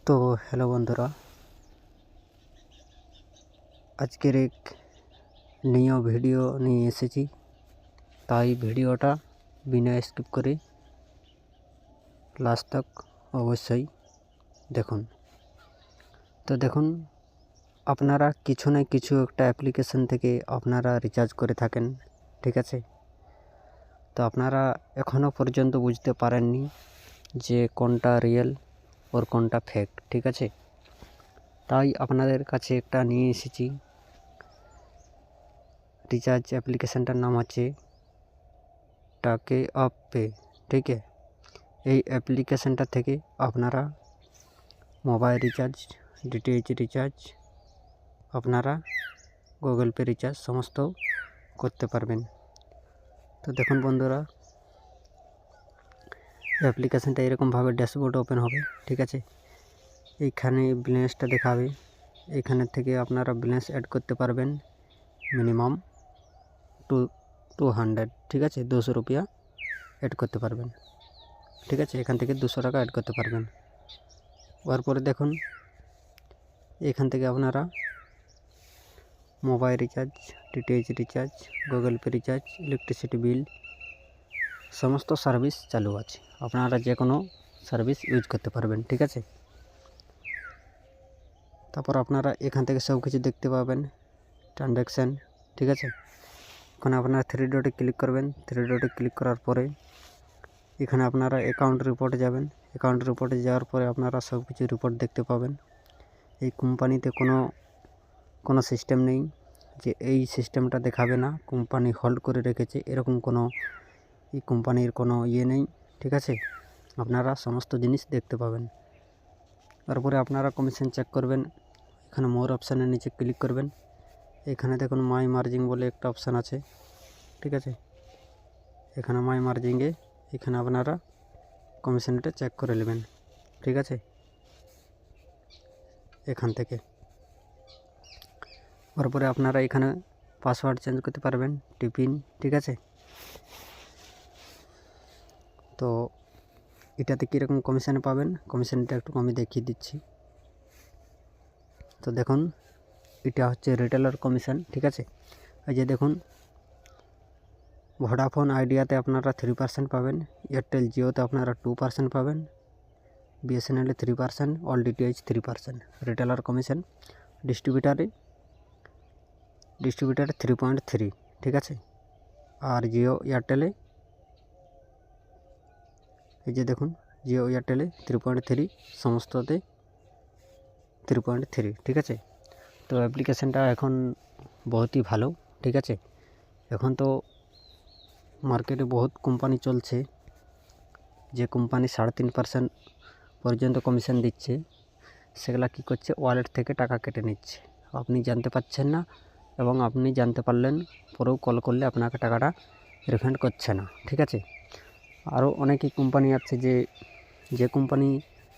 তো হ্যালো বন্ধুরা, আজকের এক নিউ ভিডিও নিয়ে এসেছি। তাই ভিডিওটা বিনা স্কিপ করে লাস্ট তক অবশ্যই দেখুন। তো দেখুন, আপনারা কিছু না কিছু একটা অ্যাপ্লিকেশন থেকে আপনারা রিচার্জ করে থাকেন, ঠিক আছে। তো আপনারা এখনও পর্যন্ত বুঝতে পারেননি যে কোনটা রিয়েল ওর কোনটা ফেক, ঠিক আছে। তাই আপনাদের কাছে একটা নিয়ে এসেছি। রিচার্জ অ্যাপ্লিকেশানটার নাম হচ্ছে টাকে অফ পে, ঠিক আছে। এই অ্যাপ্লিকেশানটা থেকে আপনারা মোবাইল রিচার্জ, ডিটিএইচ রিচার্জ, আপনারা গুগল পে রিচার্জ সমস্ত করতে পারবেন। তো দেখুন বন্ধুরা, অ্যাপ্লিকেশানটা এরকমভাবে ড্যাশবোর্ড ওপেন হবে, ঠিক আছে। এইখানে ব্যালেন্সটা দেখাবে। এইখানের থেকে আপনারা ব্যালেন্স অ্যাড করতে পারবেন মিনিমাম 200, ঠিক আছে। 200 রুপিয়া অ্যাড করতে পারবেন, ঠিক আছে। এখান থেকে 200 টাকা অ্যাড করতে পারবেন। তারপরে দেখুন, এখান থেকে আপনারা mobile recharge, DTH recharge, Google pay recharge, electricity bill সমস্ত সার্ভিস চালু আছে। আপনারা যে কোনো সার্ভিস ইউজ করতে পারবেন, ঠিক আছে। তারপর আপনারা এখান থেকে সব কিছু দেখতে পাবেন, ট্রানজ্যাকশান, ঠিক আছে। ওখানে আপনারা 3 ডটে ক্লিক করবেন। 3 ডটে ক্লিক করার পরে এখানে আপনারা অ্যাকাউন্ট রিপোর্টে যাবেন। অ্যাকাউন্ট রিপোর্টে যাওয়ার পরে আপনারা সব কিছু রিপোর্ট দেখতে পাবেন। এই কোম্পানিতে কোনো সিস্টেম নেই যে এই সিস্টেমটা দেখাবে না, কোম্পানি হোল্ড করে রেখেছে, এরকম কোনো এই কোম্পানির কোনো নেই, ঠিক আছে। আপনারা সমস্ত জিনিস দেখতে পাবেন। তারপরে আপনারা কমিশন চেক করবেন। এখানে মোর অপশানের নিচে ক্লিক করবেন। এখানে দেখুন মাই মার্জিং বলে একটা অপশান আছে, ঠিক আছে। এখানে মাই মার্জিংয়ে এখানে আপনারা কমিশনটা চেক করে নেবেন, ঠিক আছে। এখান থেকে তারপরে আপনারা এখানে পাসওয়ার্ড চেঞ্জ করতে পারবেন, টিপিন, ঠিক আছে। তো এটাতে কীরকম কমিশন পাবেন, কমিশনটা একটু আমি দেখিয়ে দিচ্ছি। তো দেখুন, এটা হচ্ছে রিটেলার কমিশন, ঠিক আছে। এই যে দেখুন, ভোডাফোন আইডিয়াতে আপনারা 3% পাবেন, এয়ারটেল জিওতে আপনারা 2% পাবেন, বিএসএনএলে 3%, অল ডিটিএইচ 3% রিটেলার কমিশন। ডিস্ট্রিবিউটারে 3.3, ঠিক আছে। আর জিও এয়ারটেলে এই যে দেখুন, জিও এয়ারটেলে 3.3, সমস্ততে 3.3, ঠিক আছে। তো অ্যাপ্লিকেশানটা এখন বহুতই ভালো, ঠিক আছে। এখন তো মার্কেটে বহুত কোম্পানি চলছে, যে কোম্পানি 3.5% পর্যন্ত কমিশন দিচ্ছে, সেগুলা কী করছে, ওয়ালেট থেকে টাকা কেটে নিচ্ছে। আপনি জানতে পারছেন না, এবং আপনি জানতে পারলেন পরেও কল করলে আপনাকে টাকাটা রিফান্ড করছে না, ঠিক আছে। আরও অনেকই কোম্পানি আছে যে কোম্পানি,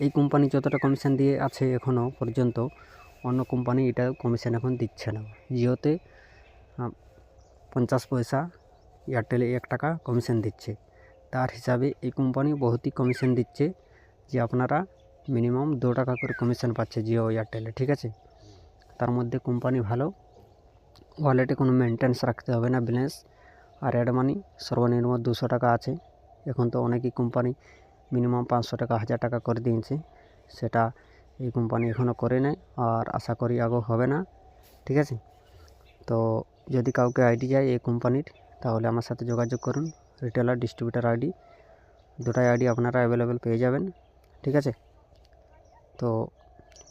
এই কোম্পানি যতটা কমিশন দিয়ে আছে এখনও পর্যন্ত, অন্য কোম্পানি এটা কমিশন এখন দিচ্ছে না। জিওতে 50 পয়সা, এয়ারটেলে 1 টাকা কমিশন দিচ্ছে। তার হিসাবে এই কোম্পানি বহুতই কমিশন দিচ্ছে, যে আপনারা মিনিমাম 2 টাকা করে কমিশন পাচ্ছে জিও এয়ারটেলে, ঠিক আছে। তার মধ্যে কোম্পানি ভালো, ওয়ালেটে কোনো মেনটেন্স রাখতে হবে না ব্যালেন্স। আর অ্যাড মানি সর্বনিম্ন 200 টাকা আছে। এখন তো অনেকই কোম্পানি মিনিমাম 500 টাকা, 1000 টাকা করে দিয়েছে, সেটা এই কোম্পানি এখনও করে নেয়, আর আশা করি আগেও হবে না, ঠিক আছে। তো যদি কাউকে আইডি যায় এই কোম্পানির, তাহলে আমার সাথে যোগাযোগ করুন। রিটেলার, ডিস্ট্রিবিউটার আইডি, দুটাই আইডি আপনারা অ্যাভেলেবেল পেয়ে যাবেন, ঠিক আছে। তো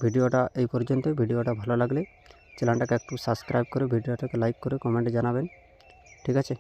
ভিডিওটা এই পর্যন্তই। ভিডিওটা ভালো লাগলে চ্যানেলটাকে একটু সাবস্ক্রাইব করে, ভিডিওটাকে লাইক করে কমেন্টে জানাবেন, ঠিক আছে।